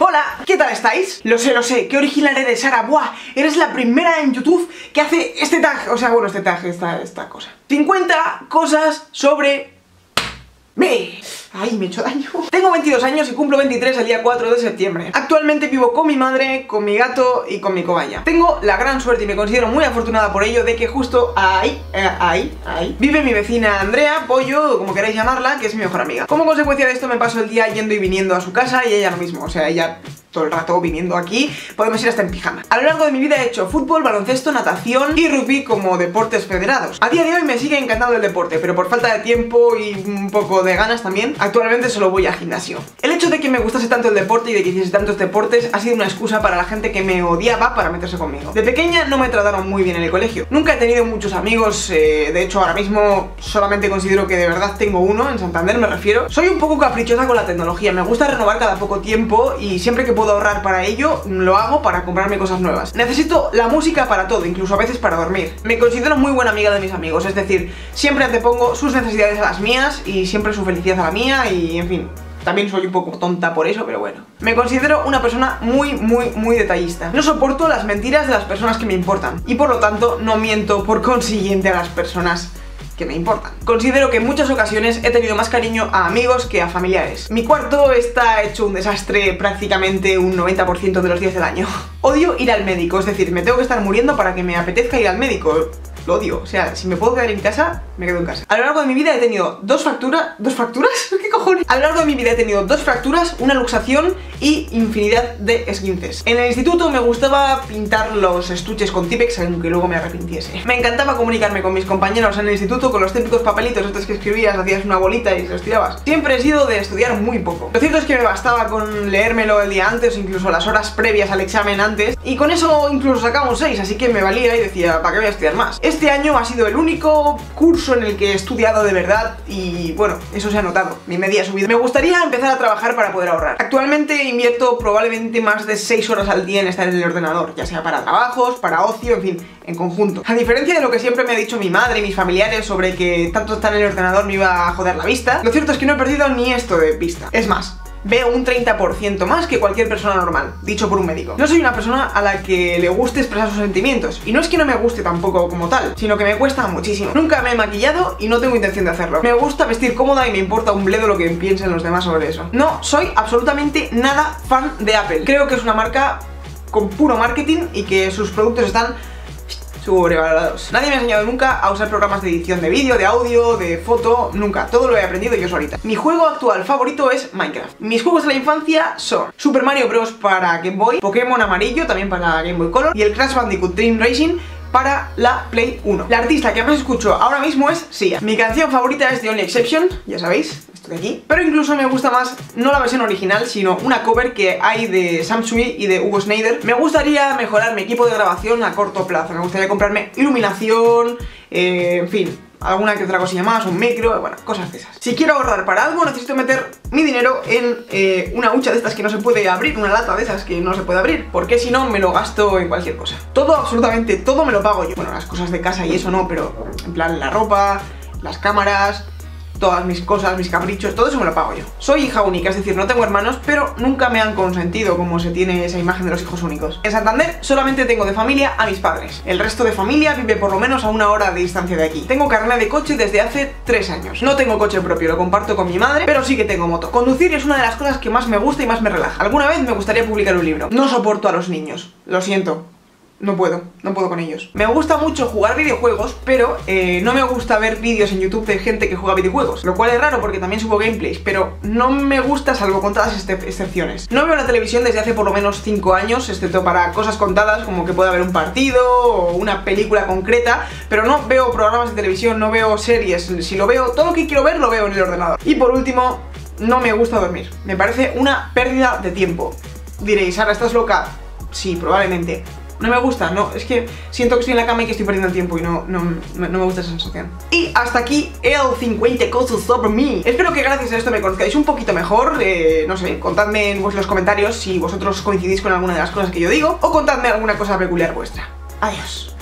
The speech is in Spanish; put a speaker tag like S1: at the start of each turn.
S1: Hola, ¿qué tal estáis? Lo sé, qué original eres, Sara. Buah, eres la primera en YouTube que hace este tag, o sea, bueno, este tag, esta cosa. 50 cosas sobre mí. Ay, me he hecho daño. Tengo 22 años y cumplo 23 el día 4 de septiembre. Actualmente vivo con mi madre, con mi gato y con mi cobaya. Tengo la gran suerte y me considero muy afortunada por ello de que justo ahí vive mi vecina Andrea, Pollo, como queráis llamarla, que es mi mejor amiga. Como consecuencia de esto me paso el día yendo y viniendo a su casa y ella lo mismo, o sea, ella todo el rato viniendo aquí, podemos ir hasta en pijama. A lo largo de mi vida he hecho fútbol, baloncesto, natación y rugby como deportes federados. A día de hoy me sigue encantando el deporte, pero por falta de tiempo y un poco de ganas también, actualmente solo voy al gimnasio. El hecho de que me gustase tanto el deporte y de que hiciese tantos deportes ha sido una excusa para la gente que me odiaba para meterse conmigo. De pequeña no me trataron muy bien en el colegio. Nunca he tenido muchos amigos, de hecho ahora mismo solamente considero que de verdad tengo uno, en Santander me refiero. Soy un poco caprichosa con la tecnología, me gusta renovar cada poco tiempo y siempre que puedo ahorrar para ello, lo hago para comprarme cosas nuevas. Necesito la música para todo, incluso a veces para dormir. Me considero muy buena amiga de mis amigos, es decir, siempre antepongo sus necesidades a las mías y siempre su felicidad a la mía y, en fin, también soy un poco tonta por eso, pero bueno. Me considero una persona muy detallista. No soporto las mentiras de las personas que me importan y por lo tanto no miento por consiguiente a las personas que me importan. Considero que en muchas ocasiones he tenido más cariño a amigos que a familiares. Mi cuarto está hecho un desastre prácticamente un 90% de los días del año. Odio ir al médico, es decir, me tengo que estar muriendo para que me apetezca ir al médico. Lo odio, o sea, si me puedo quedar en casa, me quedo en casa. A lo largo de mi vida he tenido ¿Dos fracturas? ¿Qué cojones? A lo largo de mi vida he tenido 2 fracturas, una luxación y infinidad de esguinces. En el instituto me gustaba pintar los estuches con Tipex, aunque luego me arrepintiese. Me encantaba comunicarme con mis compañeros en el instituto con los típicos papelitos estos que escribías, hacías una bolita y se los tirabas. Siempre he sido de estudiar muy poco. Lo cierto es que me bastaba con leérmelo el día antes, incluso las horas previas al examen antes, y con eso incluso sacaba un 6, así que me valía y decía, ¿para qué voy a estudiar más? Este año ha sido el único curso en el que he estudiado de verdad y bueno, eso se ha notado, mi media ha subido. Me gustaría empezar a trabajar para poder ahorrar. Actualmente invierto probablemente más de 6 horas al día en estar en el ordenador, ya sea para trabajos, para ocio, en fin, en conjunto. A diferencia de lo que siempre me ha dicho mi madre y mis familiares sobre que tanto estar en el ordenador me iba a joder la vista, lo cierto es que no he perdido ni esto de vista. Es más, veo un 30% más que cualquier persona normal, dicho por un médico. No soy una persona a la que le guste expresar sus sentimientos, y no es que no me guste tampoco como tal, sino que me cuesta muchísimo. Nunca me he maquillado y no tengo intención de hacerlo. Me gusta vestir cómoda y me importa un bledo lo que piensen los demás sobre eso. No soy absolutamente nada fan de Apple. Creo que es una marca con puro marketing y que sus productos están sobrevalorados. Nadie me ha enseñado nunca a usar programas de edición de vídeo, de audio, de foto, nunca. Todo lo he aprendido yo solita. Mi juego actual favorito es Minecraft. Mis juegos de la infancia son Super Mario Bros. Para Game Boy, Pokémon Amarillo, también para Game Boy Color, y el Crash Bandicoot Dream Racing para la Play 1. La artista que más escucho ahora mismo es Sia. Mi canción favorita es The Only Exception, ya sabéis, esto de aquí. Pero incluso me gusta más, no la versión original, sino una cover que hay de Sam Tsui y de Hugo Schneider. Me gustaría mejorar mi equipo de grabación a corto plazo. Me gustaría comprarme iluminación, en fin, alguna que otra cosilla más, un micro, bueno, cosas de esas. Si quiero ahorrar para algo, necesito meter mi dinero en una hucha de estas que no se puede abrir, una lata de esas que no se puede abrir, porque si no me lo gasto en cualquier cosa. Todo, absolutamente todo me lo pago yo. Bueno, las cosas de casa y eso no, pero en plan la ropa, las cámaras, todas mis cosas, mis caprichos, todo eso me lo pago yo. Soy hija única, es decir, no tengo hermanos, pero nunca me han consentido como se tiene esa imagen de los hijos únicos. En Santander solamente tengo de familia a mis padres. El resto de familia vive por lo menos a 1 hora de distancia de aquí. Tengo carnet de coche desde hace 3 años. No tengo coche propio, lo comparto con mi madre, pero sí que tengo moto. Conducir es una de las cosas que más me gusta y más me relaja. Alguna vez me gustaría publicar un libro. No soporto a los niños, lo siento. No puedo con ellos. Me gusta mucho jugar videojuegos, pero no me gusta ver vídeos en YouTube de gente que juega videojuegos, lo cual es raro porque también subo gameplays, pero no me gusta salvo contadas excepciones. No veo la televisión desde hace por lo menos 5 años, excepto para cosas contadas como que pueda haber un partido o una película concreta, pero no veo programas de televisión, no veo series. Si lo veo, todo lo que quiero ver lo veo en el ordenador. Y por último, no me gusta dormir. Me parece una pérdida de tiempo. Diréis, Sara, ¿estás loca? Sí, probablemente. No me gusta, no, es que siento que estoy en la cama y que estoy perdiendo el tiempo y no me gusta esa sensación. Y hasta aquí el 50 cosas sobre mí. Espero que gracias a esto me conozcáis un poquito mejor, no sé, contadme en los comentarios si vosotros coincidís con alguna de las cosas que yo digo o contadme alguna cosa peculiar vuestra. Adiós.